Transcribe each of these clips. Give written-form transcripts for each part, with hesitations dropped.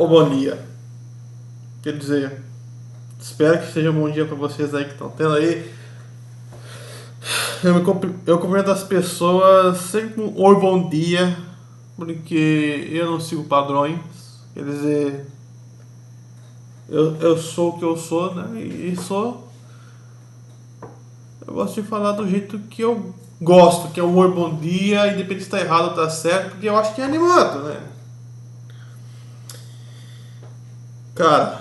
ou bom dia. Quer dizer, espero que seja um bom dia para vocês aí que estão tendo aí. Eu cumprimento as pessoas sempre com oi, bom dia, porque eu não sigo padrões. Quer dizer, eu sou o que eu sou, né? E sou. Eu gosto de falar do jeito que eu gosto, que é o oi, bom dia, independente se tá errado ou tá certo, porque eu acho que é animado, né? Cara,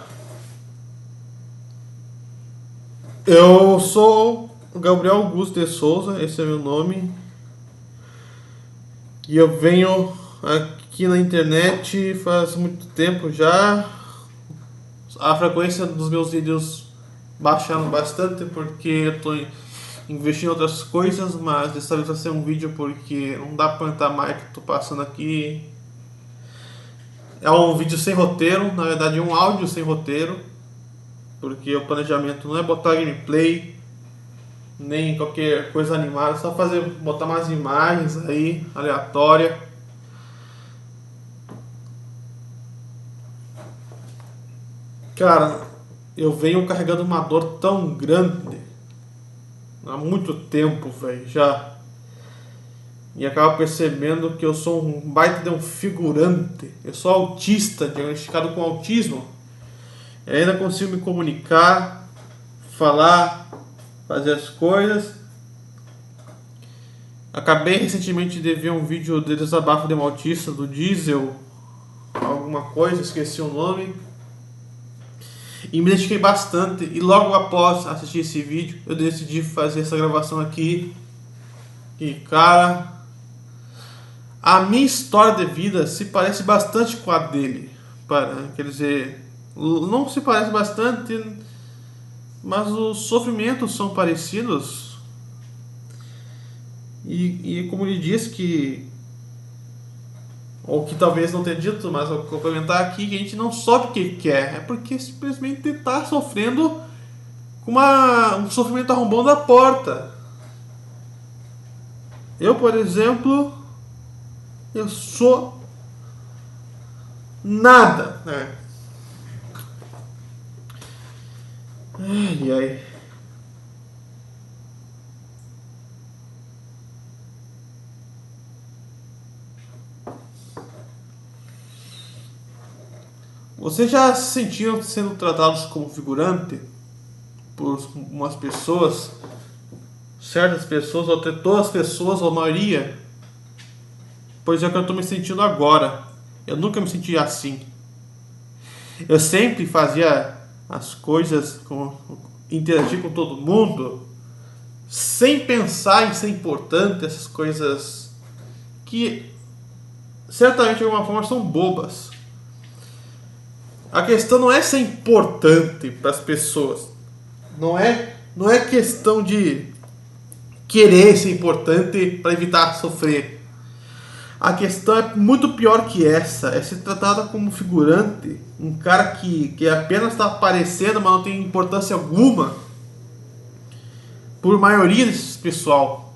eu sou o Gabriel Augusto de Souza, esse é meu nome, e eu venho aqui na internet faz muito tempo já. A frequência dos meus vídeos baixaram bastante porque eu estou investindo em outras coisas, mas dessa vez vai ser um vídeo porque não dá para aguentar mais que estou passando aqui. É um vídeo sem roteiro, na verdade é um áudio sem roteiro, porque o planejamento não é botar gameplay nem qualquer coisa animada, só botar umas imagens aí aleatória. Cara, eu venho carregando uma dor tão grande há muito tempo, velho, já. E acabo percebendo que eu sou um baita de um figurante. Eu sou autista, diagnosticado com autismo. E ainda consigo me comunicar, falar, fazer as coisas. Acabei recentemente de ver um vídeo de desabafo de um autista do Diesel, alguma coisa, esqueci o nome. E me identifiquei bastante. E logo após assistir esse vídeo, eu decidi fazer essa gravação aqui. E cara, a minha história de vida se parece bastante com a dele. Quer dizer, não se parece bastante, mas os sofrimentos são parecidos. E como ele disse que, ou que talvez não tenha dito, mas vou complementar aqui, que a gente não sofre porque quer, é porque simplesmente está sofrendo com um sofrimento arrombando a porta. Eu, por exemplo, eu sou nada, né? Ai, ai. Vocês já se sentiram sendo tratados como figurante por umas pessoas, certas pessoas, ou até todas as pessoas, ou a maioria? Pois é o que eu estou me sentindo agora. Eu nunca me senti assim. Eu sempre fazia as coisas, interagir com todo mundo, sem pensar em ser importante, essas coisas que certamente de alguma forma são bobas. A questão não é ser importante para as pessoas. Não é questão de querer ser importante para evitar sofrer. A questão é muito pior que essa. É ser tratada como figurante. Um cara que apenas está aparecendo, mas não tem importância alguma. Por maioria desse pessoal.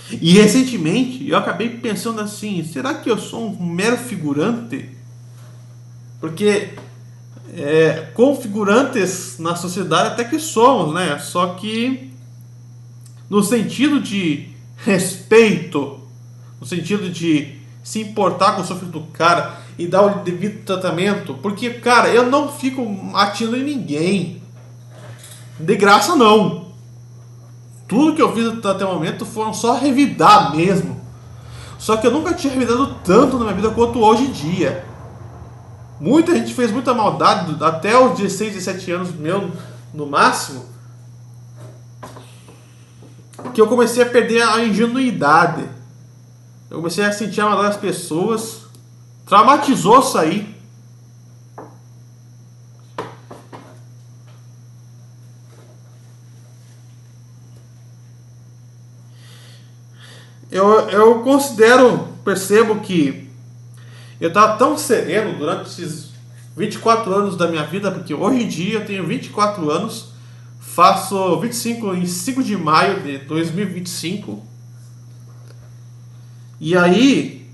E recentemente eu acabei pensando assim: será que eu sou um mero figurante? Porque configurantes na sociedade até que somos, né? Só que no sentido de respeito, no sentido de se importar com o sofrimento do cara e dar o devido tratamento, porque, cara, eu não fico atirando em ninguém. De graça, não. Tudo que eu fiz até o momento foram só revidar mesmo. Só que eu nunca tinha revidado tanto na minha vida quanto hoje em dia. Muita gente fez muita maldade até os 16, 17 anos meu, no máximo, que eu comecei a perder a ingenuidade. Eu comecei a sentir a maldade das pessoas. Traumatizou isso aí. Eu percebo que eu estava tão sereno durante esses 24 anos da minha vida, porque hoje em dia eu tenho 24 anos, faço 25 em 5 de maio de 2025. E aí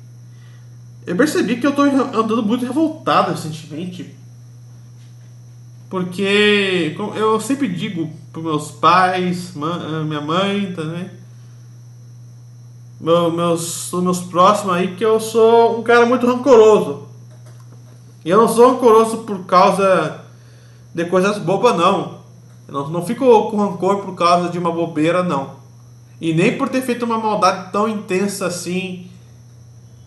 Eu percebi que eu tô andando muito revoltado recentemente. Porque eu sempre digo pros meus pais, minha mãe também, meus próximos aí, que eu sou um cara muito rancoroso. E eu não sou rancoroso por causa de coisas bobas, não. Eu não fico com rancor por causa de uma bobeira, não. E nem por ter feito uma maldade tão intensa assim.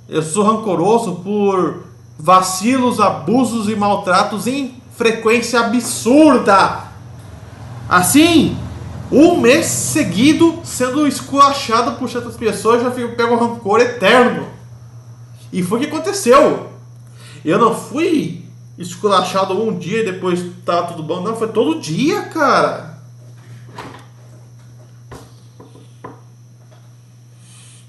Eu sou rancoroso por vacilos, abusos e maltratos em frequência absurda. Assim, um mês seguido sendo esculachado por certas pessoas, já pego um rancor eterno. E foi o que aconteceu. Eu não fui esculachado um dia e depois tava tudo bom. Não, foi todo dia, cara.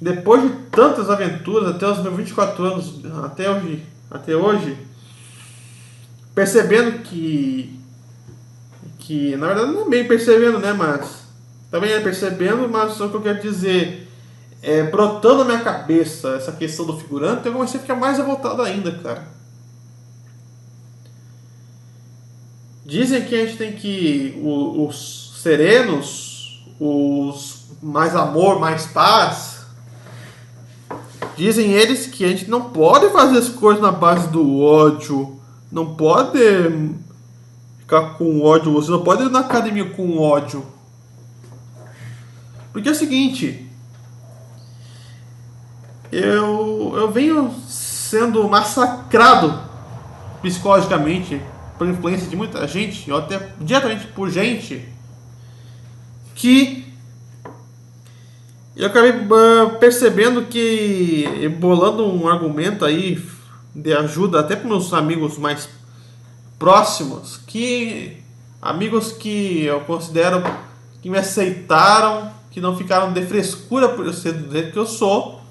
Depois de tantas aventuras, até os meus 24 anos, até hoje, percebendo que na verdade não é bem percebendo, né, mas também é percebendo, mas só que eu quero dizer, brotando na minha cabeça essa questão do figurante, eu comecei a ficar mais revoltado ainda, cara. Dizem que a gente tem que os serenos, os mais amor, mais paz. Dizem eles que a gente não pode fazer as coisas na base do ódio. Não pode ficar com ódio. Você não pode ir na academia com ódio. Porque é o seguinte. Eu venho sendo massacrado psicologicamente por influência de muita gente, ou até diretamente por gente que eu acabei percebendo que, bolando um argumento aí de ajuda até para meus amigos mais próximos, amigos que eu considero que me aceitaram, que não ficaram de frescura por eu ser do jeito que eu sou,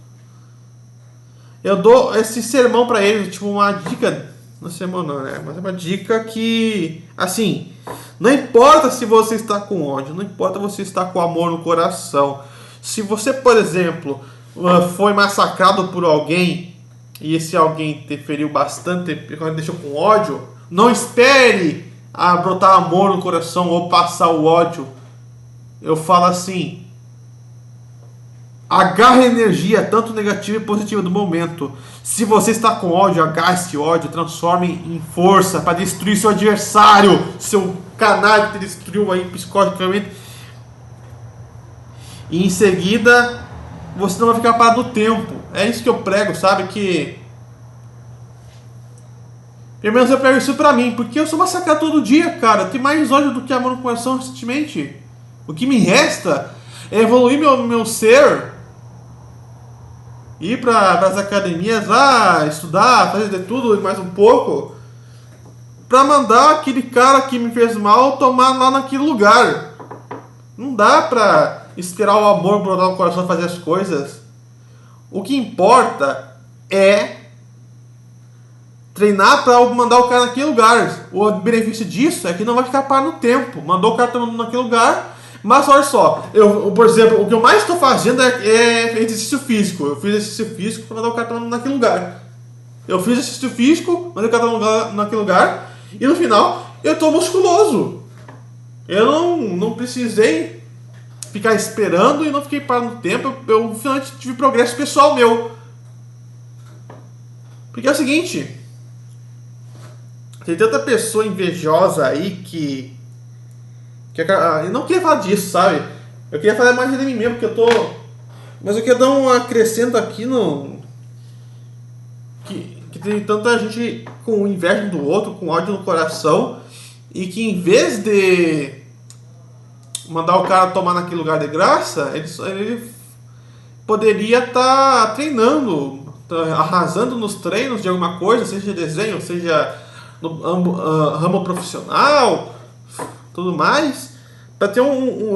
eu dou esse sermão para eles, tipo uma dica, não sermão não, né? Mas é uma dica que, assim, não importa se você está com ódio, não importa se você está com amor no coração. Se você, por exemplo, foi massacrado por alguém e esse alguém te feriu bastante, deixou com ódio, não espere brotar amor no coração ou passar o ódio. Eu falo assim, agarre a energia, tanto negativa e positiva do momento. Se você está com ódio, agarre esse ódio, transforme em força para destruir seu adversário, seu canalha que te destruiu aí psicologicamente. E em seguida, você não vai ficar parado no tempo. É isso que eu prego, sabe? Que pelo menos eu prego isso pra mim, porque eu sou massacrado todo dia, cara. Eu tenho mais ódio do que amor no coração recentemente. O que me resta é evoluir meu ser, ir para as academias lá, estudar, fazer de tudo e mais um pouco, pra mandar aquele cara que me fez mal tomar lá naquele lugar. Não dá pra esperar o amor brotar no coração fazer as coisas. O que importa é treinar para mandar o cara naquele lugar. O benefício disso é que não vai ficar parado no tempo. Mandou o cara naquele lugar. Mas olha só, por exemplo, o que eu mais estou fazendo é exercício físico. Eu fiz exercício físico para mandar o cara naquele lugar. Eu fiz exercício físico, mandei o cara naquele lugar. E no final, eu estou musculoso. Eu não precisei ficar esperando e não fiquei parado no tempo. Eu finalmente tive progresso pessoal meu. Porque é o seguinte, tem tanta pessoa invejosa aí que eu não queria falar disso, sabe? Eu queria falar mais de mim mesmo, porque mas eu queria dar um acrescento aqui que tem tanta gente com inveja do outro, com ódio no coração, e que em vez de mandar o cara tomar naquele lugar de graça, ele poderia estar treinando, arrasando nos treinos de alguma coisa, seja desenho, seja no ramo profissional, tudo mais, para ter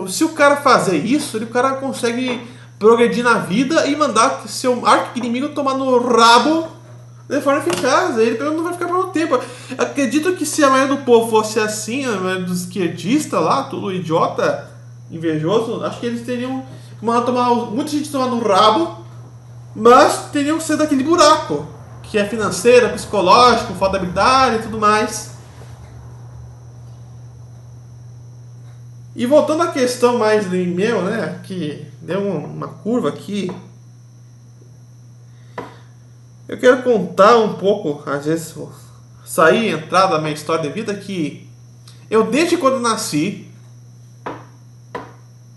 se o cara fazer isso, o cara consegue progredir na vida e mandar seu arqui-inimigo tomar no rabo de forma eficaz. Ele não vai ficar por muito tempo. Acredito que se a maioria do povo fosse assim, a maioria dos esquerdistas lá, tudo idiota, invejoso, acho que eles teriam muita gente tomar no rabo, mas teriam que ser daquele buraco que é financeira, psicológico, falta de habilidade e tudo mais. E voltando à questão mais de meu, né, que deu uma curva aqui, eu quero contar um pouco, às vezes sair e entrar da minha história de vida, que eu desde quando nasci,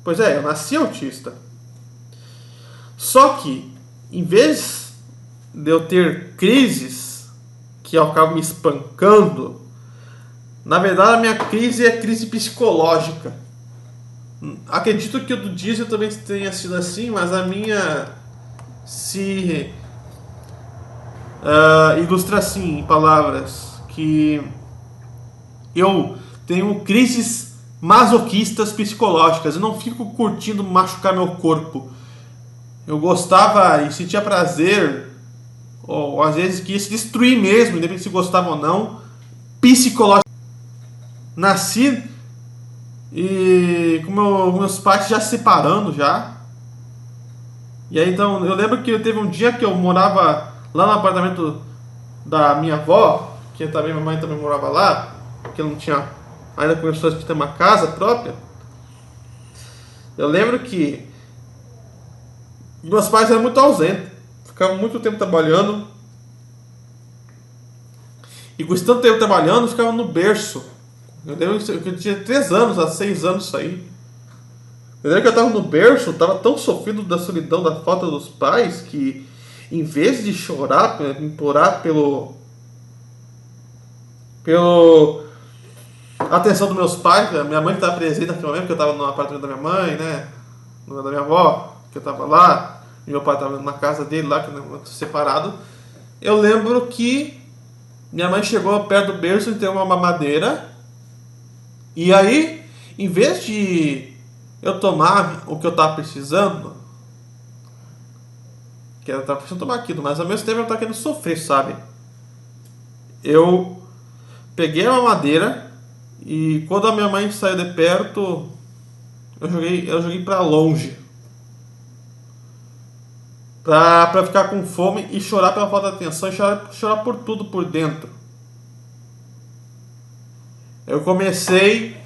pois é, eu nasci autista. Só que, em vez de eu ter crises que acabam me espancando, na verdade a minha crise é crise psicológica. Acredito que o do Diesel também tenha sido assim, mas a minha se ilustra assim, em palavras, que eu tenho crises masoquistas psicológicas. Eu não fico curtindo machucar meu corpo. Eu gostava e sentia prazer, ou às vezes quis se destruir mesmo, independente se gostava ou não, psicológico. Nasci e com meus pais já se separando já. E aí então eu lembro que teve um dia que eu morava lá no apartamento da minha avó, que também minha mãe também morava lá, porque não tinha ainda condições de ter uma casa própria. Eu lembro que meus pais eram muito ausentes, ficavam muito tempo trabalhando. E com esse tanto tempo trabalhando, ficavam no berço. Eu lembro que eu tinha 3 anos, a 6 anos isso aí. Eu lembro que eu estava no berço, estava tão sofrido da solidão, da falta dos pais, que em vez de chorar, implorar pelo atenção dos meus pais, a minha mãe estava presente naquele momento, que eu estava no apartamento da minha mãe, né, da minha avó, que eu estava lá, e meu pai estava na casa dele lá, que eu separado. Eu lembro que minha mãe chegou perto do berço e tem uma mamadeira, e aí, em vez de eu tomar o que eu estava precisando, que eu estava precisando tomar aquilo, mas ao mesmo tempo eu estava querendo sofrer, sabe? Eu peguei a mamadeira e quando a minha mãe saiu de perto, eu joguei para longe. Pra ficar com fome e chorar pela falta de atenção e chorar por tudo por dentro. Eu comecei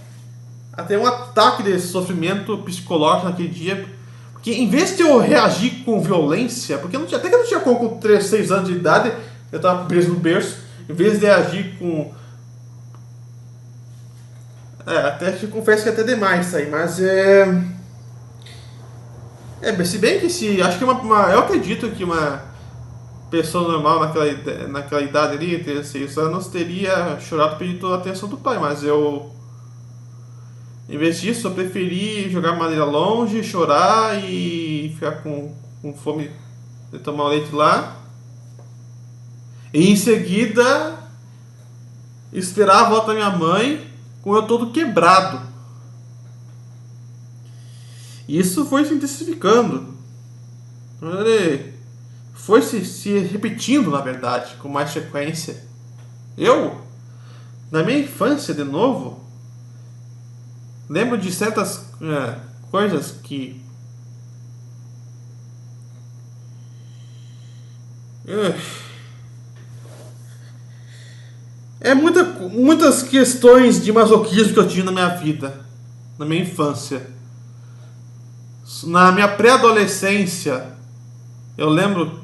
a ter um ataque de sofrimento psicológico naquele dia, porque em vez de eu reagir com violência, porque até que eu não tinha como com 3, 6 anos de idade, eu estava preso no berço, em vez de agir com... até te confesso que é até demais isso aí, mas se bem que acho que eu acredito que uma pessoa normal naquela idade ali, entre 6 anos, teria chorado pedindo a atenção do pai, mas em vez disso, eu preferi jogar madeira longe, chorar e ficar com fome de tomar o leite lá. E em seguida, esperar a volta da minha mãe com eu todo quebrado. Isso foi se intensificando. Ele foi se repetindo, na verdade, com mais frequência. Na minha infância, de novo, lembro de certas coisas que... muitas questões de masoquismo que eu tive na minha vida, na minha infância. Na minha pré-adolescência, eu lembro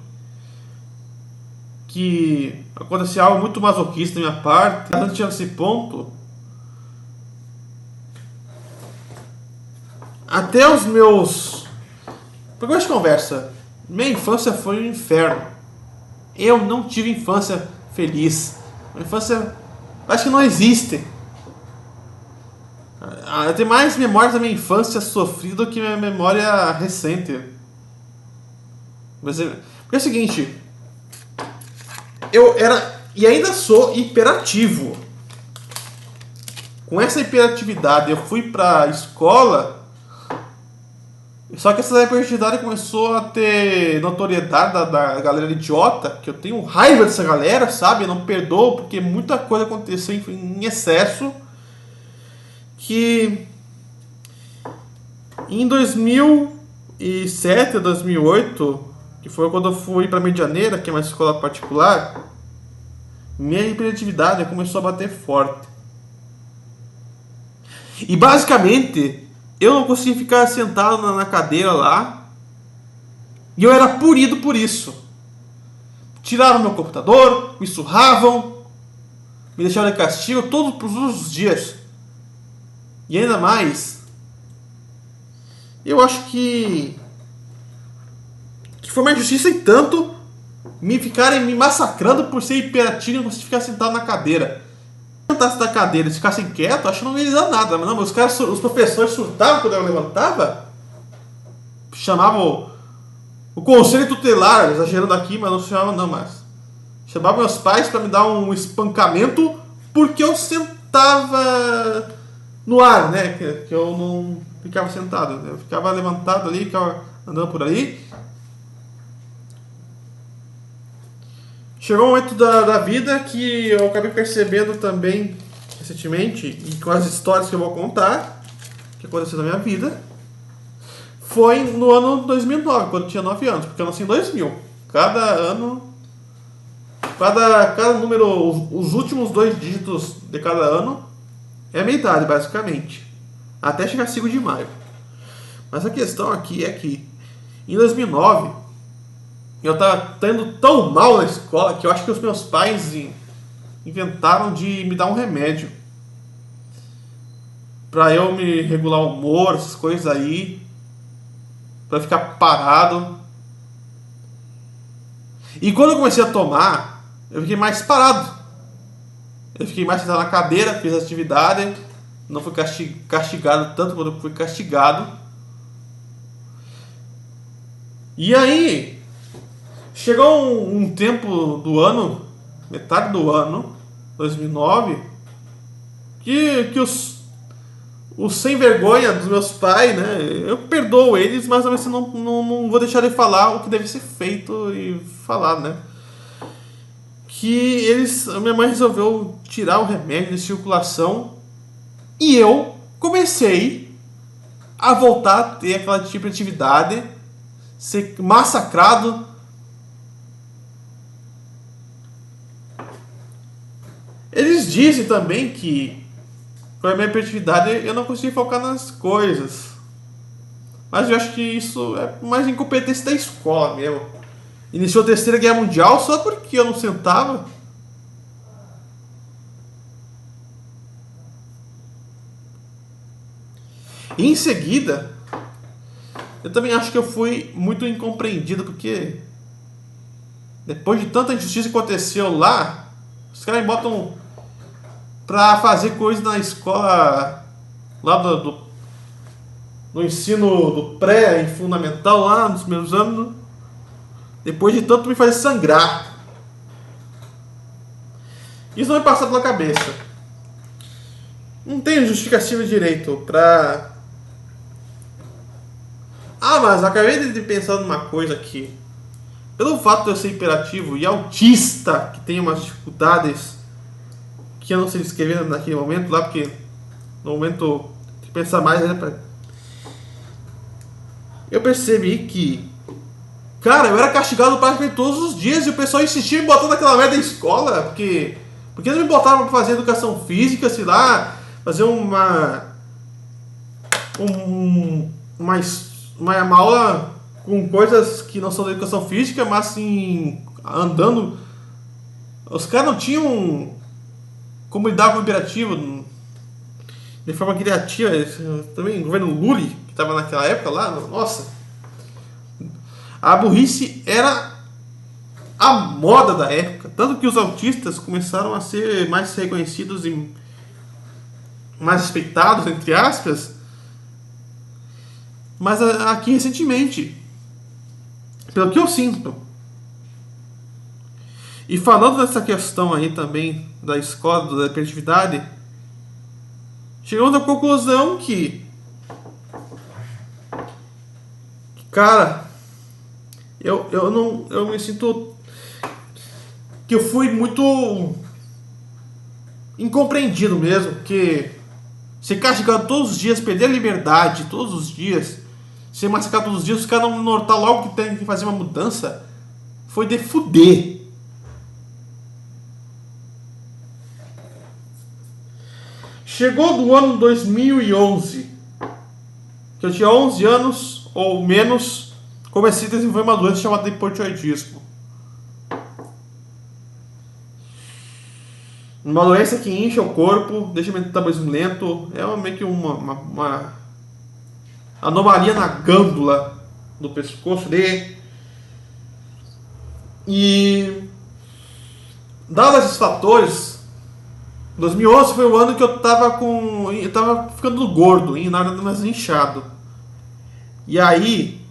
que acontecia algo muito masoquista da minha parte. Antes desse ponto, até os meus... Porque hoje conversa, minha infância foi um inferno. Eu não tive infância feliz. Minha infância acho que não existe. Eu tenho mais memórias da minha infância sofrida do que minha memória recente. Porque é o seguinte, eu era e ainda sou hiperativo. Com essa hiperatividade eu fui pra escola, só que essa hiperatividade começou a ter notoriedade da galera idiota, que eu tenho raiva dessa galera, sabe? Eu não perdoo porque muita coisa aconteceu em excesso. Que em 2007, 2008, que foi quando eu fui para Medianeira, que é uma escola particular, minha hiperatividade começou a bater forte. E basicamente, eu não conseguia ficar sentado na cadeira lá, e eu era punido por isso. Tiraram meu computador, me surravam, me deixaram de castigo todos os dias. E ainda mais, eu acho que foi uma injustiça e tanto me ficarem me massacrando por ser hiperativo e não conseguir ficar sentado na cadeira. Se eu sentasse na cadeira e ficassem quieto, acho que não ia dar nada. Mas não, os professores surtavam quando eu levantava, chamavam o conselho tutelar, exagerando aqui, mas não chamavam não mais. Chamavam meus pais para me dar um espancamento porque eu sentava no ar, né? Que eu não ficava sentado, né? Eu ficava levantado ali, ficava andando por aí. Chegou um momento da vida que eu acabei percebendo também recentemente, e com as histórias que eu vou contar, que aconteceu na minha vida, foi no ano 2009, quando eu tinha 9 anos, porque eu nasci em 2000. Cada ano, cada número, os últimos 2 dígitos de cada ano é a minha idade, basicamente, até chegar a 5 de maio. Mas a questão aqui é que em 2009 eu estava tendo tão mal na escola que eu acho que os meus pais inventaram de me dar um remédio pra eu me regular o humor, essas coisas aí, pra ficar parado. E quando eu comecei a tomar, eu fiquei mais parado. Eu fiquei mais sentado na cadeira, fiz atividade, não fui castigado tanto quanto eu fui castigado. E aí chegou um tempo do ano, metade do ano, 2009, que os sem vergonha dos meus pais, né? Eu perdoo eles, mas ao mesmo tempo não vou deixar de falar o que deve ser feito e falar, né? A minha mãe resolveu tirar o remédio de circulação e eu comecei a voltar a ter aquela tipo de atividade, ser massacrado. Eles dizem também que com a minha hiperatividade eu não consegui focar nas coisas. Mas eu acho que isso é mais incompetência da escola mesmo. Iniciou a Terceira Guerra Mundial só porque eu não sentava. E em seguida, eu também acho que eu fui muito incompreendido, porque depois de tanta injustiça que aconteceu lá, os caras me botam pra fazer coisa na escola lá no ensino do pré e fundamental, lá nos meus anos. Depois de tanto me fazer sangrar. Isso não me passou pela cabeça. Não tenho justificativa direito pra... mas acabei de pensar numa coisa aqui. Pelo fato de eu ser hiperativo e autista, que tem umas dificuldades que eu não sei descrever naquele momento lá, porque no momento de pensar mais, né, eu percebi que, cara, eu era castigado praticamente todos os dias e o pessoal insistia em me botar naquela merda da escola, porque eles me botavam pra fazer educação física, sei lá, fazer uma aula com coisas que não são da educação física, mas assim, andando. Os caras não tinham como lidar com o hiperativo de forma criativa. Também o governo Lula, que estava naquela época lá, nossa, a burrice era a moda da época. Tanto que os autistas começaram a ser mais reconhecidos e mais respeitados, entre aspas, mas aqui recentemente, pelo que eu sinto. E falando dessa questão aí também da escola, da hiperatividade, chegamos à conclusão que, cara, eu me sinto que eu fui muito incompreendido mesmo, que ser castigado todos os dias, perder a liberdade todos os dias, ser massacrado todos os dias, os caras não notar logo que tem que fazer uma mudança, foi de fuder. Chegou do ano 2011, que eu tinha 11 anos ou menos, comecei a desenvolver uma doença chamada hipotireoidismo. Uma doença que incha o corpo, deixa o metabolismo lento, é meio que uma anomalia na glândula do pescoço dele. E dados esses fatores, 2011 foi o ano que eu tava ficando gordo, nada mais inchado. E aí,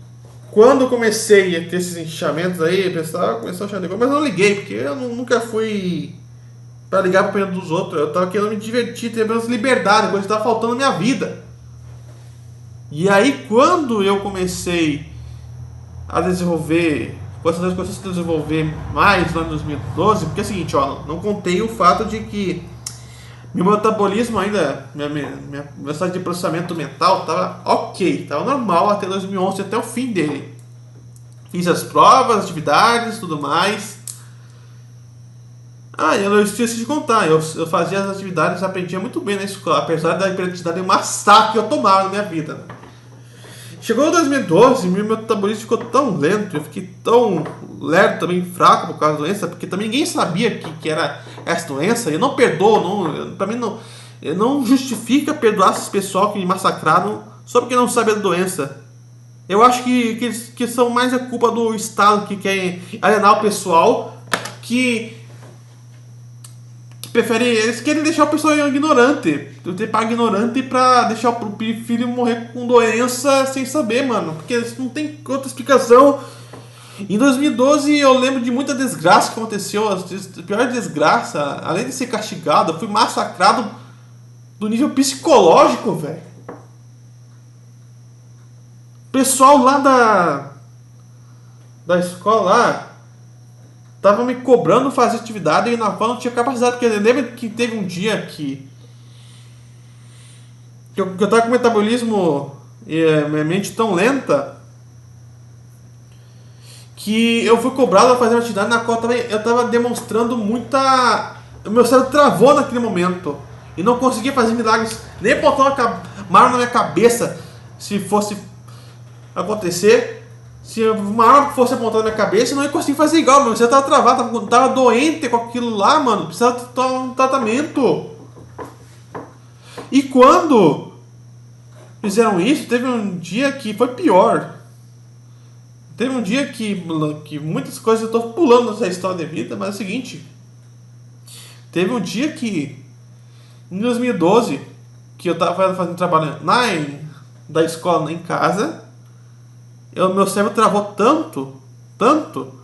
quando eu comecei a ter esses inchamentos aí, o pessoal começou a achar negócio, mas eu não liguei, porque eu nunca fui pra ligar pro opinião dos outros. Eu tava querendo me divertir, ter menos liberdade, coisa que tava faltando na minha vida. E aí, quando eu comecei a desenvolver, começou a se desenvolver mais lá em 2012, porque é o seguinte, ó, não contei o fato de que meu metabolismo ainda, meu estado de processamento mental tava ok, tava normal até 2011, até o fim dele. Fiz as provas, atividades, tudo mais. Eu esqueci de contar, eu fazia as atividades, aprendia muito bem na escola, apesar da hiperatividade e massacre que eu tomava na minha vida. Chegou em 2012, meu metabolismo ficou tão lento, eu fiquei tão lerdo, também fraco por causa da doença, porque também ninguém sabia que era essa doença. Eu não perdoo, pra mim não justifica perdoar esses pessoal que me massacraram só porque não sabia da doença. Eu acho que são mais a culpa do Estado que quer alienar o pessoal, que prefere, eles querem deixar o pessoal ignorante. Eu tenho para ignorante pra deixar o filho morrer com doença sem saber, mano. Porque não tem outra explicação. Em 2012 eu lembro de muita desgraça que aconteceu. A pior desgraça, além de ser castigado, eu fui massacrado do nível psicológico, velho. O pessoal lá da escola lá tava me cobrando fazer atividade e na qual não tinha capacidade. Porque eu lembro que teve um dia que eu tava com o metabolismo e minha mente tão lenta que eu fui cobrado a fazer uma atividade na qual eu tava demonstrando muita... O meu cérebro travou naquele momento e não conseguia fazer milagres, nem botar uma arma na minha cabeça se fosse acontecer. Se uma arma fosse apontada na minha cabeça, eu não ia conseguir fazer igual. Meu cérebro tava travado, tava doente com aquilo lá, mano. Precisava tomar um tratamento. E quando fizeram isso, teve um dia que foi pior. Teve um dia que muitas coisas eu tô pulando nessa história de vida, mas é o seguinte. Teve um dia que, em 2012, que eu tava fazendo trabalho da escola em casa, meu cérebro travou tanto,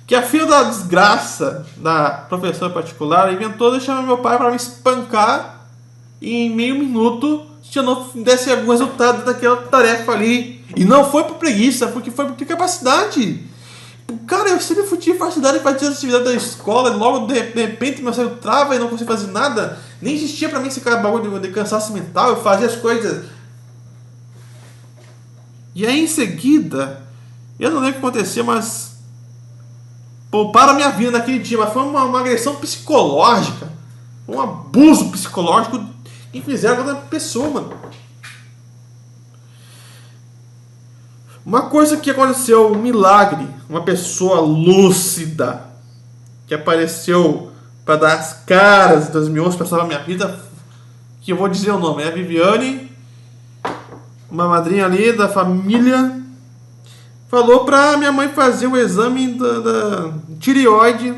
que a filha da desgraça da professora particular inventou de chamar meu pai para me espancar em meio minuto se eu não desse algum resultado daquela tarefa ali. E não foi por preguiça, porque foi por capacidade. Cara, eu sempre tive facilidade de fazer as atividades da escola, e logo de repente meu cérebro trava e não consigo fazer nada. Nem existia pra mim esse bagulho de cansaço mental, eu fazia as coisas. E aí em seguida, eu não lembro o que aconteceu, mas pouparam a minha vida naquele dia, mas foi uma agressão psicológica, um abuso psicológico que fizeram com outra pessoa, mano. Uma coisa que aconteceu, um milagre, uma pessoa lúcida que apareceu para dar as caras em 2011 para salvar minha vida, que eu vou dizer o nome, é a Viviane, uma madrinha ali da família, falou pra minha mãe fazer o exame da tireoide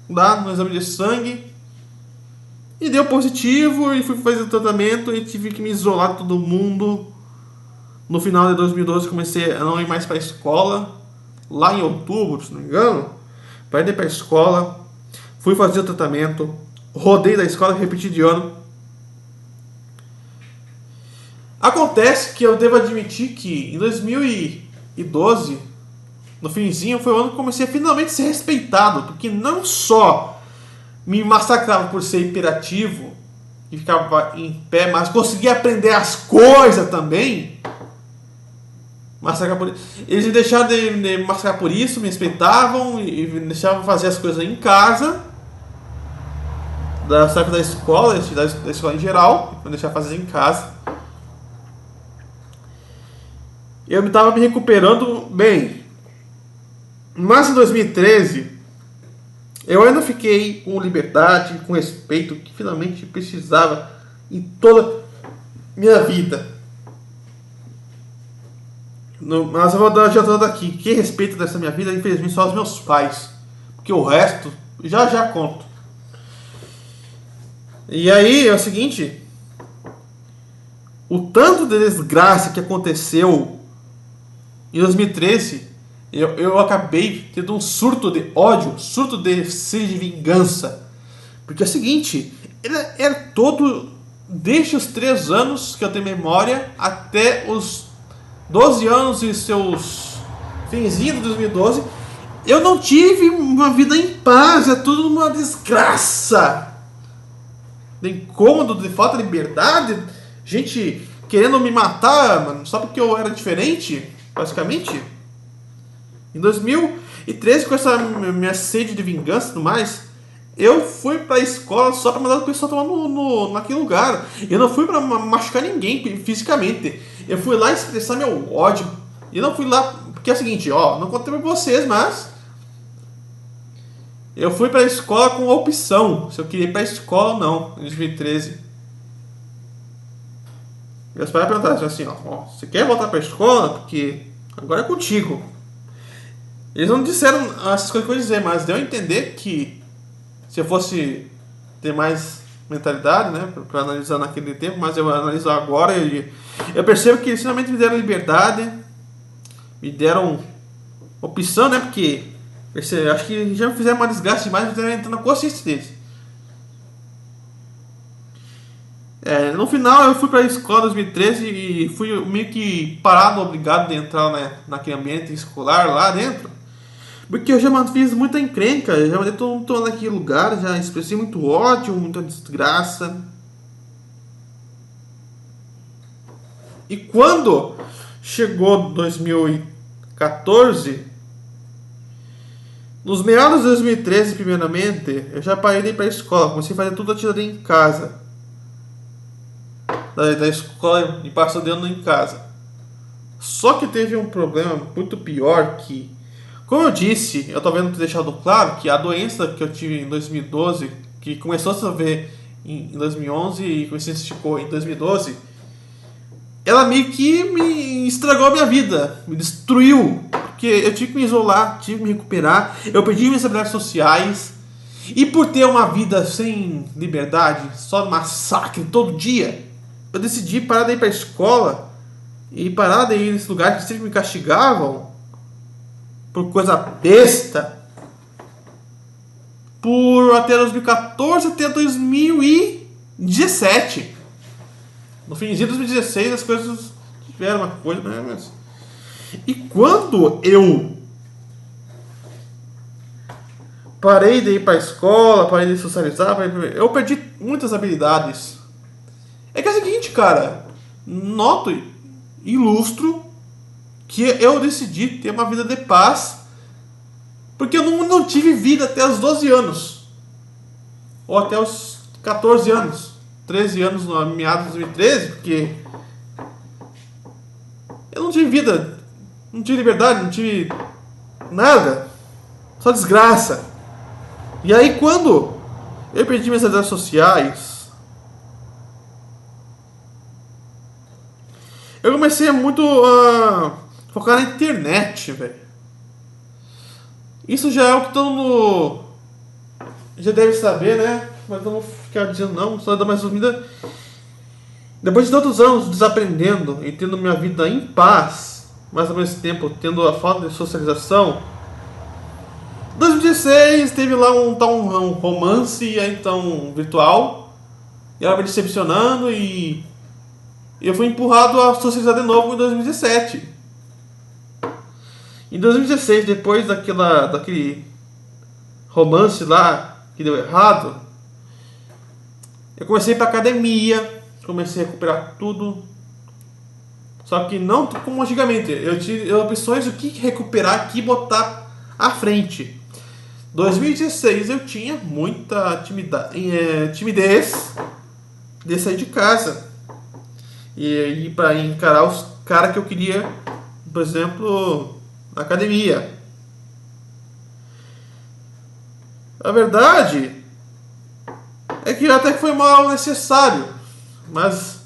lá no exame de sangue e deu positivo e fui fazer o tratamento e tive que me isolar de todo mundo. No final de 2012 comecei a não ir mais para a escola, lá em outubro, se não me engano, para ir para a escola, fui fazer o tratamento, rodei da escola, repeti de ano. Acontece que eu devo admitir que em 2012, no finzinho, foi o ano que comecei a finalmente ser respeitado, porque não só me massacrava por ser hiperativo e ficava em pé, mas conseguia aprender as coisas também. massacrar por... Eles me deixaram de massacrar por isso, me respeitavam e me deixavam fazer as coisas em casa, da saca da escola, da escola em geral, me deixavam fazer em casa. Eu estava me recuperando bem. Mas em 2013, eu ainda fiquei com liberdade, com respeito que finalmente precisava em toda minha vida. Mas eu vou dar adiantando aqui. Que respeito dessa minha vida, infelizmente, só os meus pais. Porque o resto, já conto. E aí, é o seguinte. O tanto de desgraça que aconteceu em 2013, eu acabei tendo um surto de ódio, surto de sede de vingança. Porque é o seguinte, era todo, desde os 3 anos que eu tenho memória, até os 12 anos e seus finzinhos de 2012, eu não tive uma vida em paz, é tudo uma desgraça. De incômodo, de falta de liberdade, gente querendo me matar, mano, só porque eu era diferente, basicamente. Em 2013, com essa minha sede de vingança e tudo mais, eu fui pra escola só pra mandar o pessoal tomar naquele lugar. Eu não fui pra machucar ninguém fisicamente. Eu fui lá expressar meu ódio. E não fui lá... Porque é o seguinte, ó, não contei pra vocês, mas... Eu fui pra escola com a opção, se eu queria ir pra escola ou não, em 2013. Meus pais perguntaram assim, ó, você quer voltar pra escola? Porque agora é contigo. Eles não disseram essas coisas que eu ia dizer, mas deu a entender que se eu fosse ter mais mentalidade, né, para analisar naquele tempo, mas eu analiso agora, eu percebo que eles finalmente me deram liberdade, me deram opção, né, porque acho que já me fizeram uma desgraça demais, me fizeram entrar na consciência deles. No final eu fui para a escola em 2013 e fui meio que parado, obrigado de entrar, né, naquele ambiente escolar lá dentro. Porque eu já fiz muita encrenca, eu já mandei todo mundo naquele lugar, já expressei muito ódio, muita desgraça. E quando chegou 2014, nos meados de 2013, primeiramente, eu já parei de ir para a escola, comecei a fazer tudo atirador em casa. Da escola e passou dentro em casa. Só que teve um problema muito pior que... Como eu disse, eu tô vendo ter deixado claro que a doença que eu tive em 2012, que começou a se ver em 2011 e se esticou em 2012, ela meio que me estragou a minha vida, me destruiu, porque eu tive que me isolar, tive que me recuperar, eu perdi minhas habilidades sociais, e por ter uma vida sem liberdade, só massacre todo dia, eu decidi parar de ir pra escola e parar de ir nesse lugar que sempre me castigavam por coisa besta, por até 2014 até 2017. No finzinho de 2016 as coisas tiveram uma coisa, mas... E quando eu parei de ir para a escola, parei de socializar, eu perdi muitas habilidades. É que é o seguinte, cara, noto, ilustro que eu decidi ter uma vida de paz, porque eu não tive vida até os 12 anos, ou até os 14 anos, 13 anos no meados de 2013, porque eu não tive vida, não tive liberdade, não tive nada, só desgraça. E aí quando eu perdi minhas redes sociais, eu comecei muito a focar na internet, velho. Isso já é o que todo mundo já deve saber, né? Mas eu não vou ficar dizendo não, só dar mais resumida. Depois de tantos anos desaprendendo e tendo minha vida em paz, mas ao mesmo tempo tendo a falta de socialização, 2016 teve lá um romance então virtual, e ela me decepcionando e eu fui empurrado a socializar de novo em 2017. Em 2016, depois daquele romance lá que deu errado, eu comecei a ir pra academia, comecei a recuperar tudo, Só que não como antigamente. Eu tive opções do que recuperar aqui e botar à frente. 2016 eu tinha muita timidez de sair de casa e ir para encarar os caras que eu queria, por exemplo, na academia. A verdade é que até que foi mal necessário, mas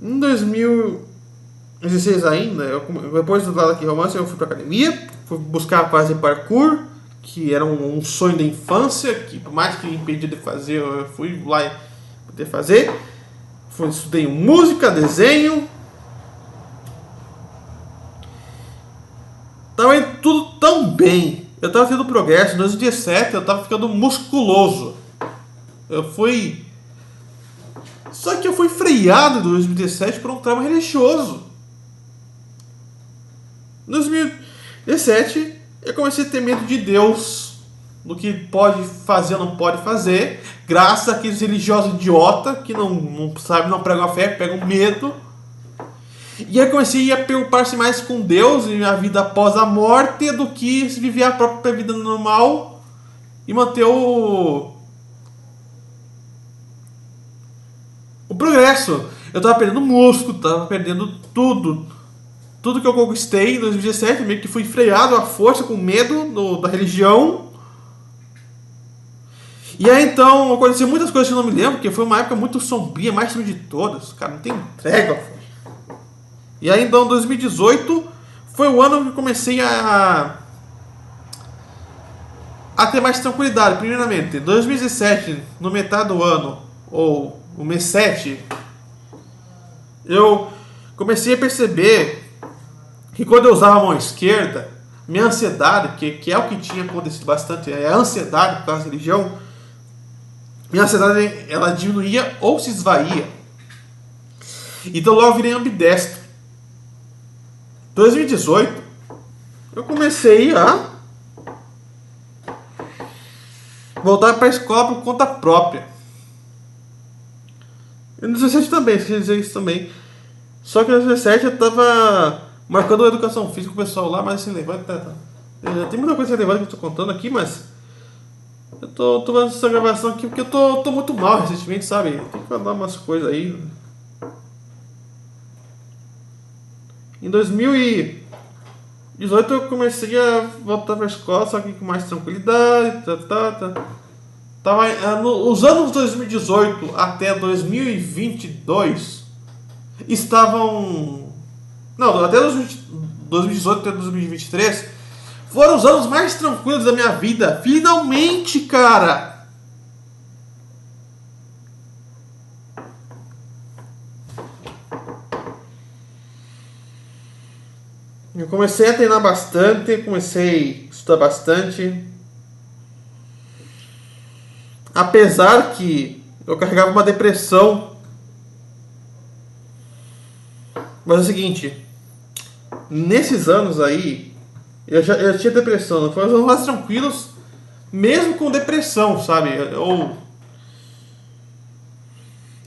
em 2016 ainda, depois do lado aqui romance, eu fui pra academia, fui buscar fazer parkour, que era um sonho da infância, que por mais que impedia de fazer, eu fui lá e poder fazer. Estudei música, desenho. Tava indo tudo tão bem. Eu tava tendo progresso. Em 2017 eu tava ficando musculoso. Só que eu fui freado em 2017 por um trauma religioso. Em 2017 eu comecei a ter medo de Deus, do que pode fazer ou não pode fazer, graças àqueles religiosos idiota que não sabem, não pregam a fé, pegam medo. E aí comecei a preocupar-se mais com Deus e a vida após a morte do que se viver a própria vida normal e manter o progresso. Eu tava perdendo músculo, tava perdendo tudo. Tudo que eu conquistei em 2017, meio que fui freado à força, com medo da religião. E aí então aconteceu muitas coisas que eu não me lembro, porque foi uma época muito sombria, mais sombria de todas. Cara, não tem entrega. E aí então 2018 foi o ano que eu comecei a ter mais tranquilidade. Primeiramente, 2017, no metade do ano, ou o mês 7, eu comecei a perceber que quando eu usava a mão esquerda, minha ansiedade, que é o que tinha acontecido bastante, é a ansiedade por causa da religião, minha ansiedade ela diminuía ou se esvaía. Então logo eu virei ambidestro. 2018, eu comecei a voltar para a escola por conta própria. E no 17 também, se dizer isso também. Só que no 17 eu tava marcando a educação física com o pessoal lá, mas assim, tem muita coisa relevante que eu tô contando aqui, mas eu tô fazendo essa gravação aqui porque eu tô muito mal recentemente, sabe? Tem que falar umas coisas aí. Em 2018 eu comecei a voltar pra escola, só que com mais tranquilidade. Tava, os anos 2018 até 2022 estavam... Não, até 2018 até 2023 foram os anos mais tranquilos da minha vida. Finalmente, cara! Eu comecei a treinar bastante, comecei a estudar bastante. Apesar que eu carregava uma depressão. Mas é o seguinte, nesses anos aí, eu tinha depressão, não foi os anos mais tranquilos, mesmo com depressão, sabe?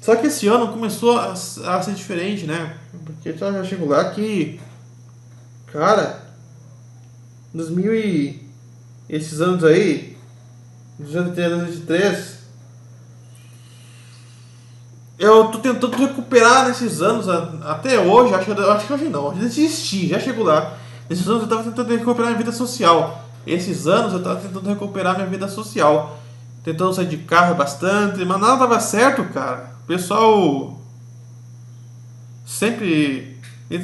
Só que esse ano começou a ser diferente, né? Porque já chegou lá que, cara, 2000 e esses anos aí, 2023, eu tô tentando recuperar nesses anos, até hoje, acho que hoje não, eu desisti, já chegou lá. Nesses anos eu tava tentando recuperar minha vida social. Esses anos eu tava tentando recuperar minha vida social. Tentando sair de carro bastante, mas nada dava certo, cara. O pessoal sempre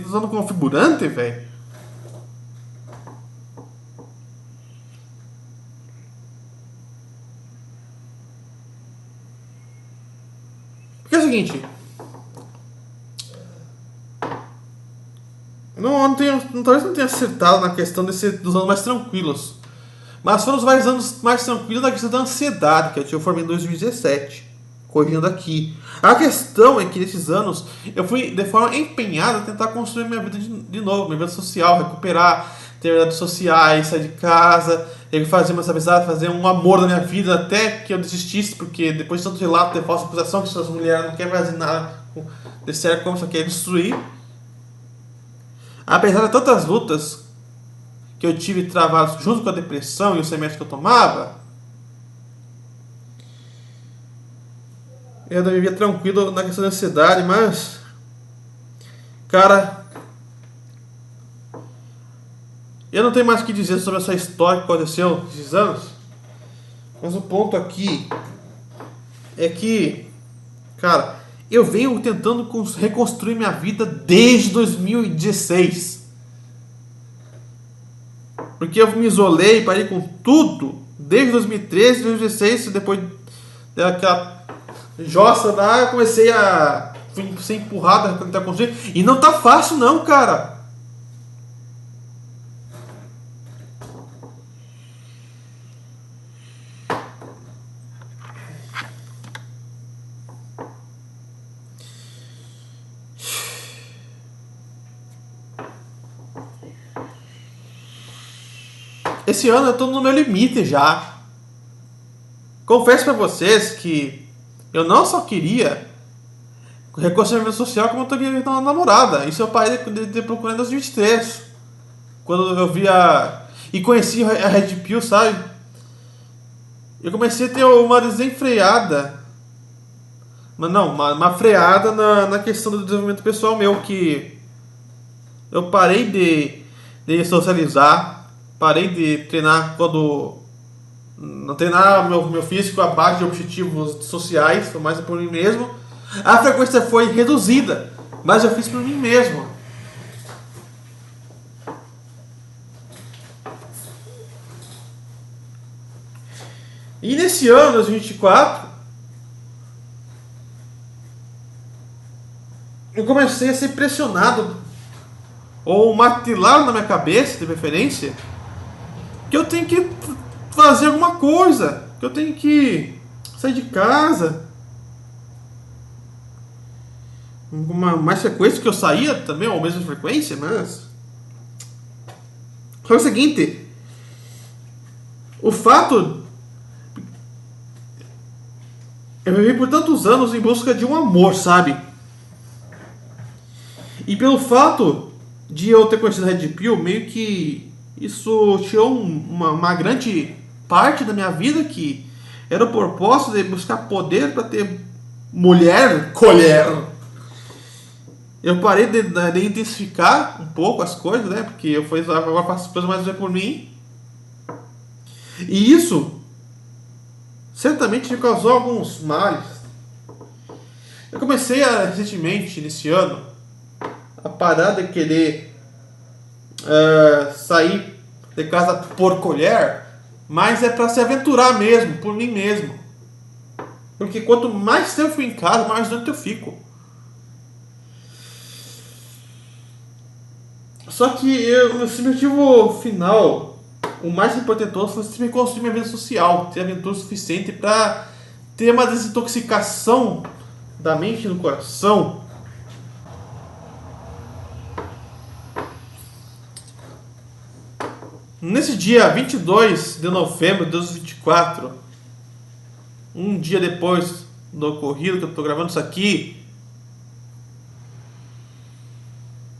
usando configurante, velho. Porque é o seguinte, talvez não tenha acertado na questão dos anos mais tranquilos. Mas foram os vários anos mais tranquilos na questão da ansiedade, que eu formei em 2017. Correndo aqui. A questão é que nesses anos eu fui de forma empenhada a tentar construir minha vida de novo, minha vida social, recuperar, ter amizades sociais, sair de casa, fazer uma amizade, fazer um amor na minha vida, até que eu desistisse, porque depois de tanto relato de falsa acusação que essas mulheres não querem fazer nada de certo, como só querem destruir. Apesar de tantas lutas que eu tive travadas junto com a depressão e o remédio que eu tomava, eu ainda vivia tranquilo na questão da ansiedade, mas, cara, eu não tenho mais o que dizer sobre essa história que aconteceu esses anos, mas o ponto aqui é que, cara, eu venho tentando reconstruir minha vida desde 2016. Porque eu me isolei, parei com tudo desde 2013, 2016, depois daquela jossa lá, eu comecei a ser empurrado a tentar construir. E não tá fácil não, cara. Esse ano eu tô no meu limite já. Confesso pra vocês que eu não só queria reconhecimento social, como eu tô querendo uma namorada. Isso eu parei de procurar em 2023. Quando eu via e conheci a Red Pill, sabe? Eu comecei a ter uma desenfreada. Mas não, uma freada na questão do desenvolvimento pessoal meu, que eu parei de socializar, parei de treinar quando não treinar meu físico abaixo de objetivos sociais, foi mais por mim mesmo. A frequência foi reduzida, mas eu fiz por mim mesmo. E nesse ano, 2024, eu comecei a ser pressionado, ou martelado na minha cabeça, de preferência, que eu tenho que fazer alguma coisa, que eu tenho que sair de casa. Mais frequência que eu saía também, ou mesma frequência, mas... Só o seguinte, o fato... Eu vivi por tantos anos em busca de um amor, sabe? E pelo fato de eu ter conhecido a Red Pill, meio que isso tirou uma grande parte da minha vida, que era o propósito de buscar poder para ter mulher, colher. Eu parei de intensificar um pouco as coisas, né? Porque eu agora faço as coisas mais por mim. E isso certamente me causou alguns males. Eu comecei recentemente, nesse ano, a parar de querer sair de casa por colher, mas é para se aventurar mesmo, por mim mesmo. Porque quanto mais tempo eu fico em casa, mais doente eu fico. Só que o objetivo final, o mais importante foi me construir minha vida social, ter aventura suficiente para ter uma desintoxicação da mente e do coração. Nesse dia 22 de novembro de 2024, um dia depois do ocorrido que eu estou gravando isso aqui,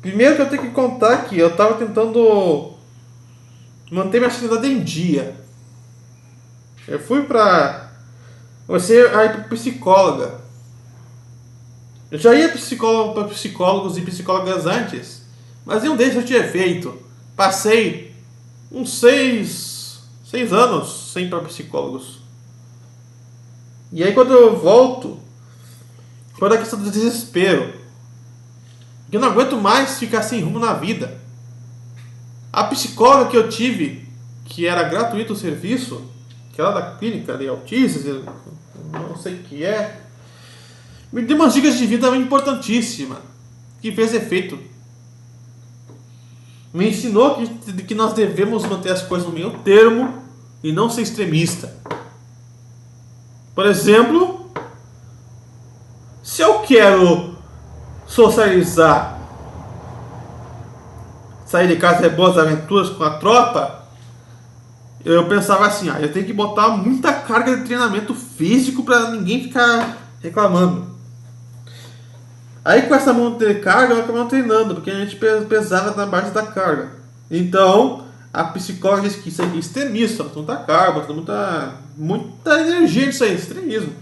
primeiro que eu tenho que contar que eu estava tentando manter minha sanidade em dia. Eu fui comecei a ir para psicóloga. Eu já ia para psicólogos e psicólogas antes, mas nenhum deles eu tinha feito. Passei uns 6 anos sem ir para psicólogos. E aí quando eu volto, foi da questão do desespero. Eu não aguento mais ficar sem rumo na vida. A psicóloga que eu tive, que era gratuito o serviço, que era da clínica de autistas, não sei o que é, me deu umas dicas de vida importantíssimas, que fez efeito. Me ensinou que nós devemos manter as coisas no meio termo e não ser extremista. Por exemplo, se eu quero socializar, sair de casa, ter boas aventuras com a tropa, eu pensava assim, eu tenho que botar muita carga de treinamento físico para ninguém ficar reclamando. Aí com essa mão de carga, eu acabei não treinando, porque a gente pesava na base da carga. Então, a psicóloga disse que isso é extremismo, bota muita carga, bota muita energia nisso aí, extremismo.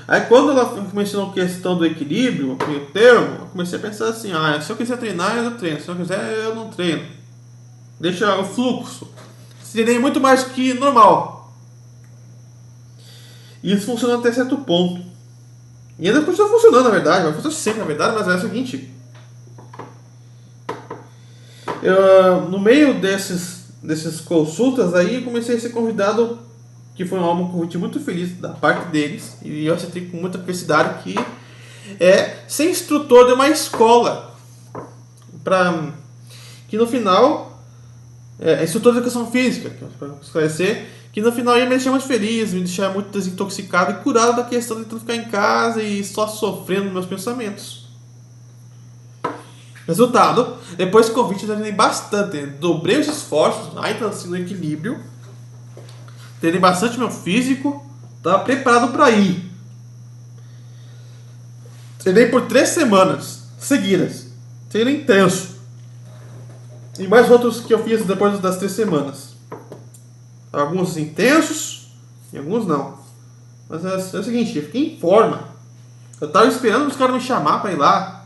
Aí quando ela começou a questão do equilíbrio, o meio termo, eu comecei a pensar assim, se eu quiser treinar, eu treino, se eu quiser, eu não treino. Deixa o fluxo. Treinei muito mais que normal. E isso funciona até certo ponto. E ainda continua funcionando, na verdade, vai funcionar sempre, na verdade, mas é o seguinte. No meio desses consultas aí, eu comecei a ser convidado, que foi um convite muito feliz da parte deles, e eu aceitei com muita felicidade, que é ser instrutor de uma escola. Que no final, instrutor de educação física, para esclarecer, que no final ia me deixar muito feliz, me deixar muito desintoxicado e curado da questão de ficar em casa e só sofrendo meus pensamentos. Resultado, depois do convite eu treinei bastante, dobrei os esforços, ainda assim no equilíbrio, treinei bastante meu físico, estava preparado para ir. Treinei por 3 semanas seguidas, treino intenso. E mais outros que eu fiz depois das 3 semanas. Alguns intensos e alguns não. Mas é o seguinte, eu fiquei em forma. Eu estava esperando os caras me chamar para ir lá.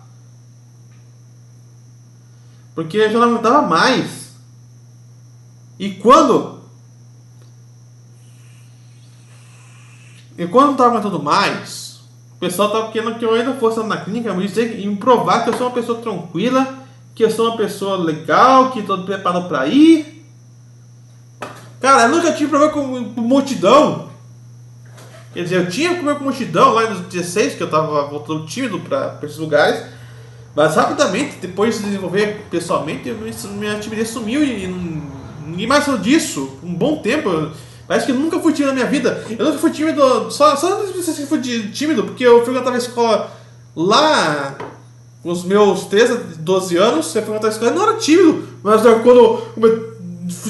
Porque eu já não aguentava mais. E quando não estava aguentando mais, o pessoal estava querendo que eu ainda fosse na clínica e me provar que eu sou uma pessoa tranquila, que eu sou uma pessoa legal, que estou preparado para ir. Cara, eu nunca tive problema com multidão. Quer dizer, eu tinha problema com multidão lá em 2016, que eu estava voltando tímido para esses lugares. Mas rapidamente, depois de se desenvolver pessoalmente, minha timidez sumiu e ninguém mais falou disso. Um bom tempo. Parece que eu nunca fui tímido na minha vida. Eu nunca fui tímido, só não sei se fui tímido, porque eu frequentava a escola lá com os meus 13 a 12 anos. Eu frequentava a escola e não era tímido. Mas quando eu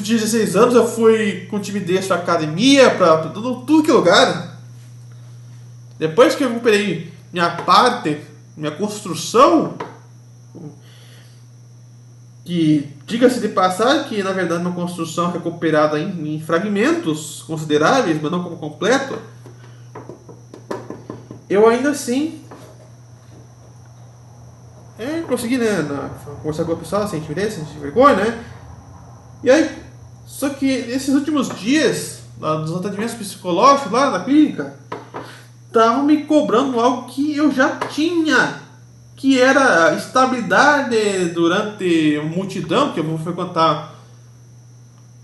tinha 16 anos, eu fui com timidez pra academia, pra tudo que é lugar. Depois que eu recuperei minha construção, que diga-se de passagem que na verdade uma construção recuperada em fragmentos consideráveis, mas não como completo, eu ainda assim consegui, conversar com o pessoal sem timidez, sem vergonha, né? E aí, só que nesses últimos dias, dos atendimentos psicológicos lá na clínica, estavam me cobrando algo que eu já tinha, que era estabilidade durante a multidão, que eu vou frequentar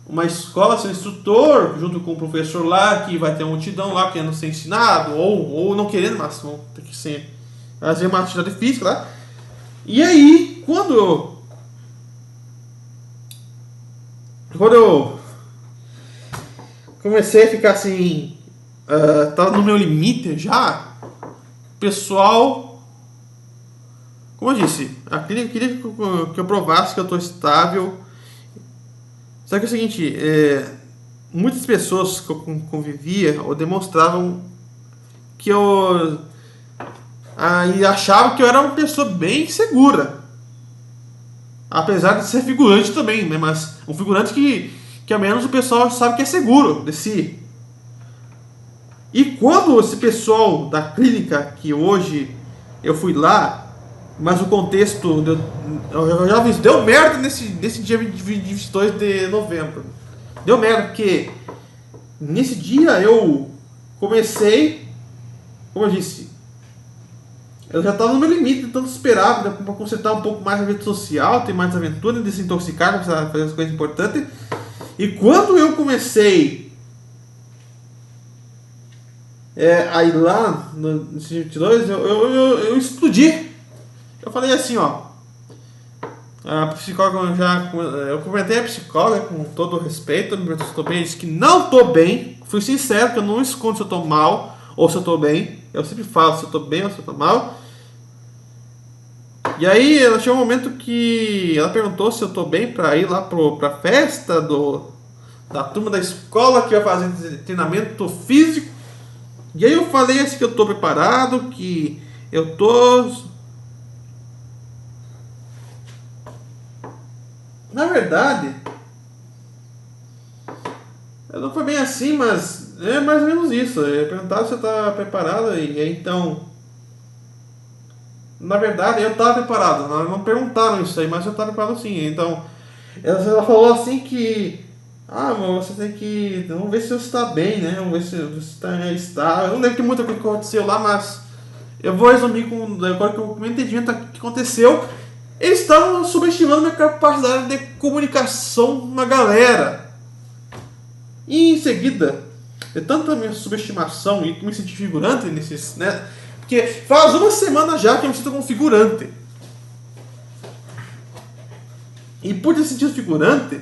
uma escola, ser instrutor, junto com o professor lá, que vai ter uma multidão lá querendo ser ensinado, ou não querendo, mas vão ter que ser, fazer uma atividade física lá. E aí, quando eu comecei a ficar assim, tava no meu limite já, o pessoal, como eu disse, a clínica queria que eu provasse que eu estou estável. Só que é o seguinte, muitas pessoas que eu convivia ou demonstravam que eu e achavam que eu era uma pessoa bem segura. Apesar de ser figurante também, né? Mas um figurante que ao menos o pessoal sabe que é seguro de si. E quando esse pessoal da clínica, que hoje eu fui lá, mas o contexto eu já vi, deu merda nesse dia 22 de novembro. Deu merda porque nesse dia eu comecei, como eu disse, eu já estava no meu limite, tentando esperar para consertar um pouco mais a vida social, ter mais aventura, desintoxicar, fazer as coisas importantes. E quando eu comecei a ir lá no 22, eu explodi. Eu falei assim, a psicóloga eu comentei a psicóloga com todo o respeito, me perguntou se eu estou bem, eu disse que não estou bem. Fui sincero, que eu não escondo se eu estou mal ou se eu estou bem. Eu sempre falo se eu estou bem ou se eu estou mal. E aí ela chegou um momento que ela perguntou se eu estou bem para ir lá pra festa da turma da escola que vai fazer treinamento físico. E aí eu falei assim que eu estou preparado, que eu estou Na verdade, não foi bem assim, mas é mais ou menos isso. Perguntaram se eu estava preparado e aí então... Na verdade, eu estava preparado. Não perguntaram isso aí, mas eu estava preparado sim. Então, ela falou assim que... Ah, mas você tem que... Vamos ver se você está bem, né? Vamos ver se você está... Eu não lembro que muita coisa que aconteceu lá, mas... Eu vou resumir com... Agora que o meu entendimento que aconteceu... Eles estavam subestimando minha capacidade de comunicação na galera. E em seguida, de tanta minha subestimação e me senti figurante nesses, né? Porque faz uma semana já que eu me sinto como figurante. E por ter sentido figurante,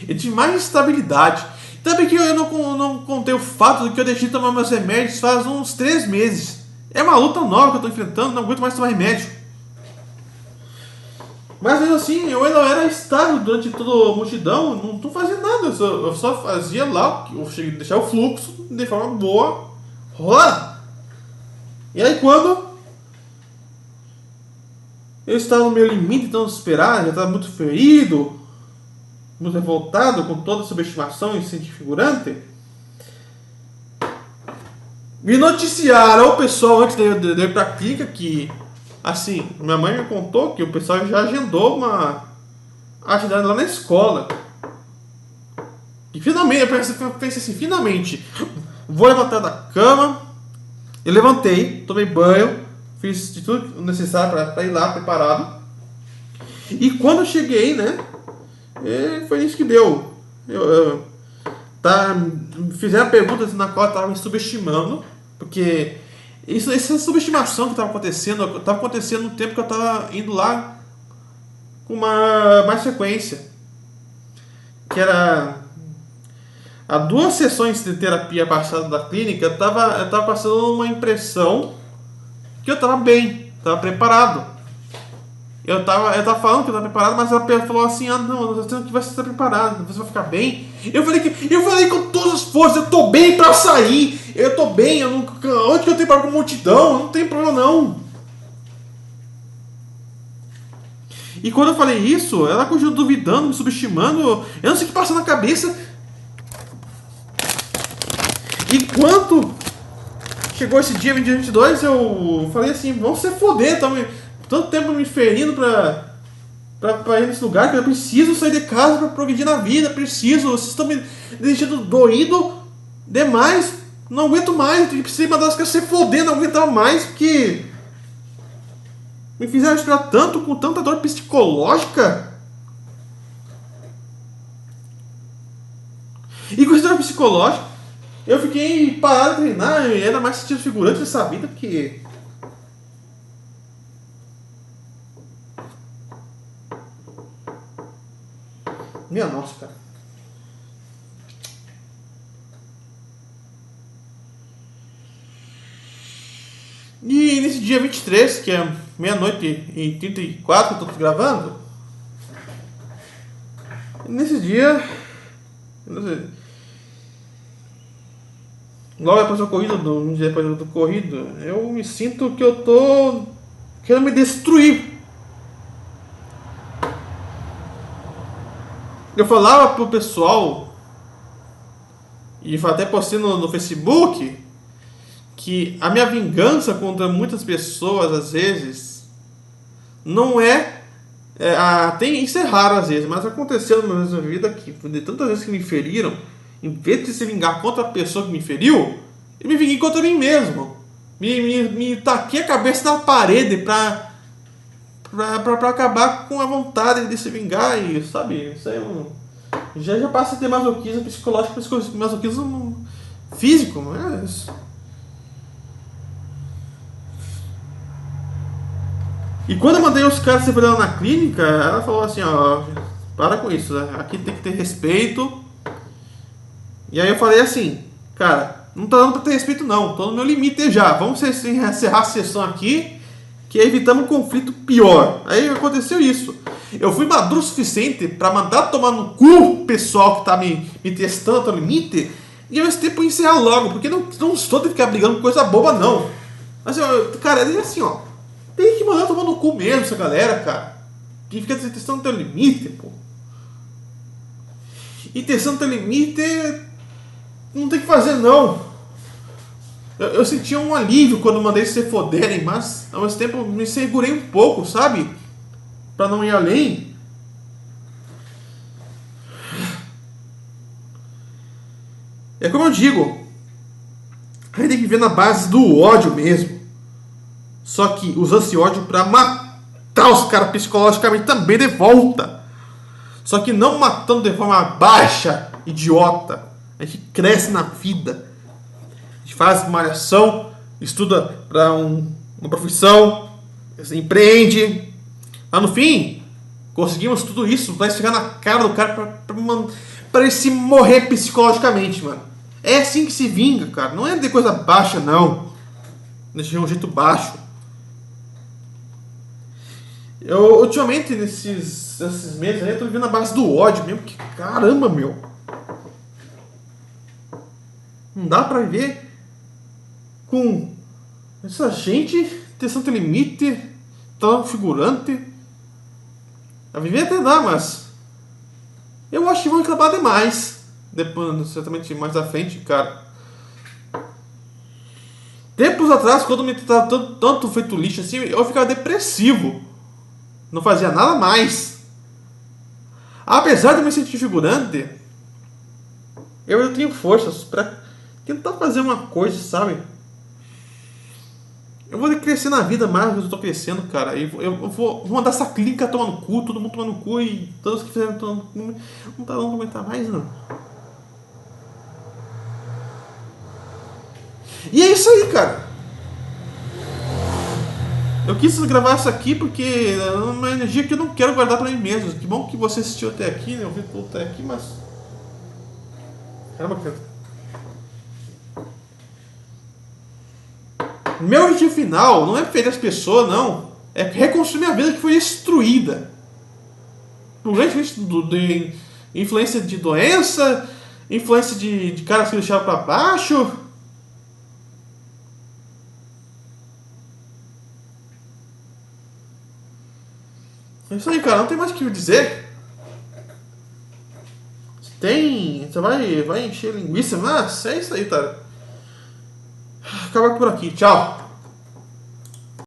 eu tive mais estabilidade. Também que eu não contei o fato de que eu deixei de tomar meus remédios faz uns 3 meses. É uma luta nova que eu estou enfrentando, não aguento mais tomar remédio. Mas mesmo assim, eu não era estável durante toda a multidão, não fazia nada, eu só fazia lá, eu cheguei a deixar o fluxo de forma boa rolar. E aí quando eu estava no meu limite, tão desesperado, já estava muito ferido, muito revoltado com toda a subestimação e sentir figurante, me noticiaram o pessoal antes de eu ir para a clínica que, assim, minha mãe me contou que o pessoal já agendou uma atividade lá na escola. E finalmente, eu pensei assim, finalmente, vou levantar da cama. Eu levantei, tomei banho, fiz de tudo necessário para ir lá preparado. E quando eu cheguei, né, foi isso que deu. Fizeram perguntas na qual eu estava me subestimando, porque essa subestimação que estava acontecendo no tempo que eu estava indo lá com mais frequência. Que era... Há 2 sessões de terapia passada da clínica, eu tava passando uma impressão que eu estava bem, estava preparado. Eu tava falando que eu estava preparado, mas ela falou assim, não, você não vai estar preparado, você vai ficar bem. Eu falei com todas as forças, eu tô bem pra sair, eu tô bem, onde que eu tenho problema com multidão? Não tem problema não. E quando eu falei isso, ela continuou duvidando, me subestimando, eu não sei o que passou na cabeça. E quando chegou esse dia 2022, eu falei assim, vamos se foder, tanto tempo me ferindo pra ir nesse lugar que eu preciso sair de casa pra progredir na vida, vocês estão me deixando doído demais, não aguento mais, eu precisei mandar as coisas se foder, não aguentava mais, porque me fizeram esperar tanto, com tanta dor psicológica. E com essa dor psicológica, eu fiquei parado de treinar, e era mais sentido figurante dessa vida, porque... Minha nossa, cara. E nesse dia 23, que é meia-noite e 34 que eu tô gravando, nesse dia... Logo depois do corrido, um dia depois do corrido, eu me sinto que eu tô querendo me destruir. Eu falava pro pessoal, e até postei no Facebook, que a minha vingança contra muitas pessoas, às vezes, não tem, isso é raro às vezes, mas aconteceu na minha vida que, de tantas vezes que me feriram, em vez de se vingar contra a pessoa que me feriu, eu me vinguei contra mim mesmo. Me taquei a cabeça na parede pra acabar com a vontade de se vingar. E, sabe, isso aí já passa a ter masoquismo psicológico, masoquismo físico, não é isso? E quando eu mandei os caras se separar na clínica, ela falou assim, ó, para com isso, aqui tem que ter respeito. E aí eu falei assim, cara, não tá dando pra ter respeito não, tô no meu limite já, vamos encerrar a sessão aqui, que evitamos um conflito pior. Aí aconteceu isso. Eu fui maduro o suficiente pra mandar tomar no cu o pessoal que tá me testando até o limite, e ao mesmo tempo encerrar logo, porque não estou de ficar brigando com coisa boba não. Mas, cara, é assim, ó, tem que mandar tomar no cu mesmo essa galera, cara, que fica testando até o limite, pô. Intenção tem limite, não tem que fazer não. Eu senti um alívio quando mandei se foderem, mas ao mesmo tempo me segurei um pouco, sabe? Pra não ir além. É como eu digo, a gente tem que ver na base do ódio mesmo. Só que usando esse ódio pra matar os caras psicologicamente também de volta. Só que não matando de forma baixa, idiota. A gente cresce na vida. A gente faz malhação, estuda pra uma profissão, empreende. Mas no fim, conseguimos tudo isso pra esfregar na cara do cara pra ele se morrer psicologicamente, mano. É assim que se vinga, cara. Não é de coisa baixa, não. De um jeito baixo. Eu, ultimamente, nesses meses aí, eu tô vivendo a base do ódio mesmo. Que caramba, meu. Não dá pra viver com essa gente, tensão tem limite, tão figurante. A viver até dá, mas eu acho que vão reclamar demais. Depois, certamente mais à frente, cara. Tempos atrás, quando me tratava tanto feito lixo assim, eu ficava depressivo. Não fazia nada mais. Apesar de me sentir figurante, eu tenho forças pra tentar fazer uma coisa, sabe? Eu vou crescer na vida mais do que eu tô crescendo, cara. Eu vou mandar essa clínica tomar no cu, todo mundo tomar no cu e todos que fizeram não tá dando pra aguentar mais, não. E é isso aí, cara. Eu quis gravar isso aqui porque é uma energia que eu não quero guardar pra mim mesmo. Que bom que você assistiu até aqui, né? Eu vi tudo até aqui, mas... Caramba, cara. Meu objetivo final não é ferir as pessoas, não. É reconstruir minha vida que foi destruída. Por grande de influência de doença, influência de caras que deixaram pra baixo. É isso aí, cara. Não tem mais o que dizer. Tem. Você vai encher linguiça, mas é isso aí, cara. Acabar por aqui. Tchau.